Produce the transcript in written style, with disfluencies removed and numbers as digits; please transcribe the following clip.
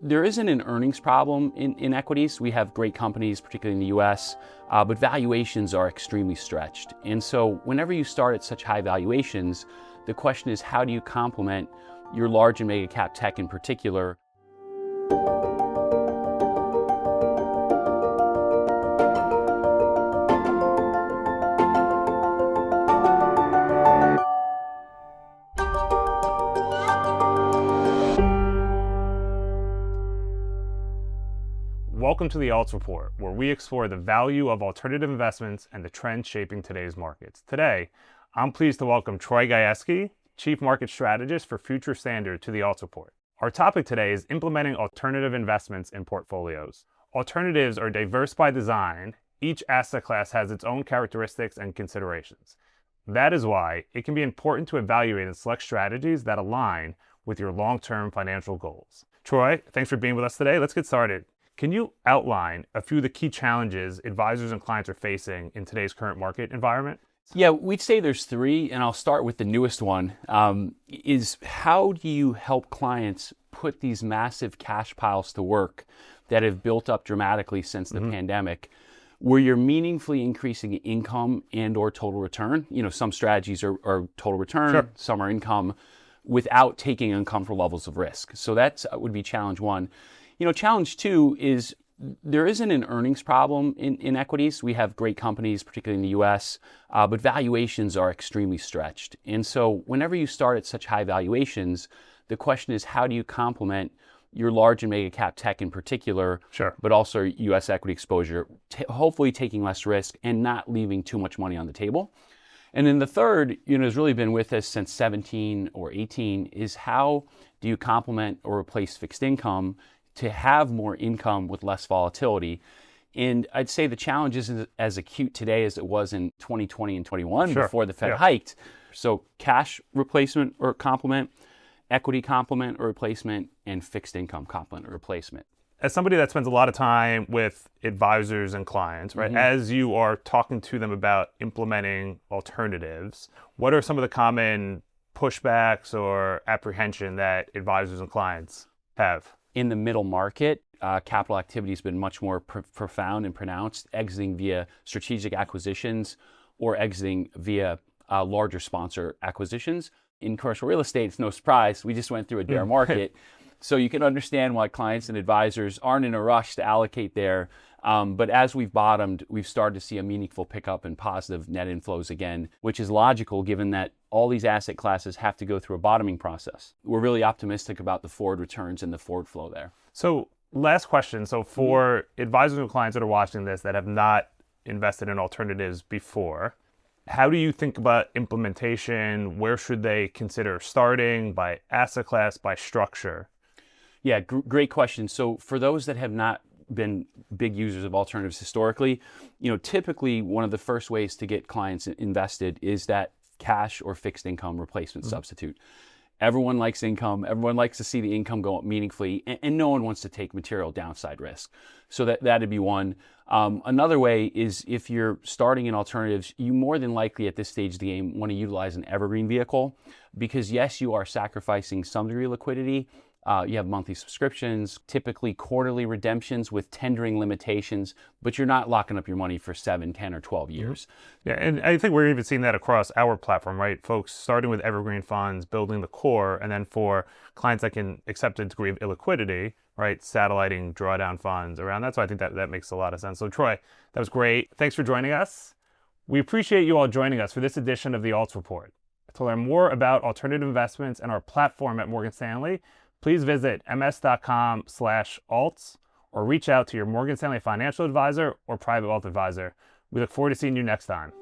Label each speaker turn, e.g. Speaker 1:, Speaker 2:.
Speaker 1: There isn't an earnings problem in equities. We have great companies, particularly in the US, but valuations are extremely stretched. And so whenever you start at such high valuations, the question is, how do you complement your large and mega cap tech in particular?
Speaker 2: Welcome to the Alts Report, where we explore the value of alternative investments and the trends shaping today's markets. Today, I'm pleased to welcome Troy Gayeski, Chief Market Strategist for Future Standard, to the Alts Report. Our topic today is implementing alternative investments in portfolios. Alternatives are diverse by design. Each asset class has its own characteristics and considerations. That is why it can be important to evaluate and select strategies that align with your long-term financial goals. Troy, thanks for being with us today. Let's get started. Can you outline a few of the key challenges advisors and clients are facing in today's current market environment?
Speaker 1: Yeah, we'd say there's three, and I'll start with the newest one, is how do you help clients put these massive cash piles to work that have built up dramatically since the pandemic, where you're meaningfully increasing income and or total return? You know, some strategies are total return,
Speaker 2: Sure.
Speaker 1: Some are income, without taking uncomfortable levels of risk. So that would be challenge one. You know, challenge two is there isn't an earnings problem in equities. We have great companies, particularly in the US, but valuations are extremely stretched. And so whenever you start at such high valuations, the question is, how do you complement your large and mega cap tech in particular,
Speaker 2: Sure.
Speaker 1: but also US equity exposure, hopefully taking less risk and not leaving too much money on the table? And then the third, has really been with us since 17 or 18, is how do you complement or replace fixed income to have more income with less volatility? And I'd say the challenge isn't as acute today as it was in 2020 and 21
Speaker 2: Sure.
Speaker 1: before the Fed hiked. So cash replacement or complement, equity complement or replacement, and fixed income complement or replacement.
Speaker 2: As somebody that spends a lot of time with advisors and clients, right, as you are talking to them about implementing alternatives, what are some of the common pushbacks or apprehension that advisors and clients have?
Speaker 1: In the middle market, capital activity has been much more profound and pronounced, exiting via strategic acquisitions or exiting via larger sponsor acquisitions. In commercial real estate, it's no surprise. We just went through a bear market. So you can understand why clients and advisors aren't in a rush to allocate there. But as we've bottomed, we've started to see a meaningful pickup in positive net inflows again, which is logical given that all these asset classes have to go through a bottoming process. We're really optimistic about the forward returns and the forward flow there.
Speaker 2: So last question. So for advisors and clients that are watching this that have not invested in alternatives before, how do you think about implementation? Where should they consider starting, by asset class, by structure?
Speaker 1: Yeah, great question. So for those that have not been big users of alternatives historically, typically one of the first ways to get clients invested is that cash or fixed income replacement substitute. Everyone likes income. Everyone likes to see the income go up meaningfully, and no one wants to take material downside risk. So that'd be one. Another way is if you're starting in alternatives, you more than likely at this stage of the game want to utilize an evergreen vehicle, because yes, you are sacrificing some degree of liquidity. You have monthly subscriptions, typically quarterly redemptions with tendering limitations, but you're not locking up your money for 7, 10, or 12 years.
Speaker 2: Yeah, and I think we're even seeing that across our platform, right? Folks starting with evergreen funds, building the core, and then for clients that can accept a degree of illiquidity, right, satelliting drawdown funds around that. So I think that makes a lot of sense. So Troy, that was great. Thanks for joining us. We appreciate you all joining us for this edition of the Alts Report. To learn more about alternative investments and our platform at Morgan Stanley, please visit ms.com/alts or reach out to your Morgan Stanley financial advisor or private wealth advisor. We look forward to seeing you next time.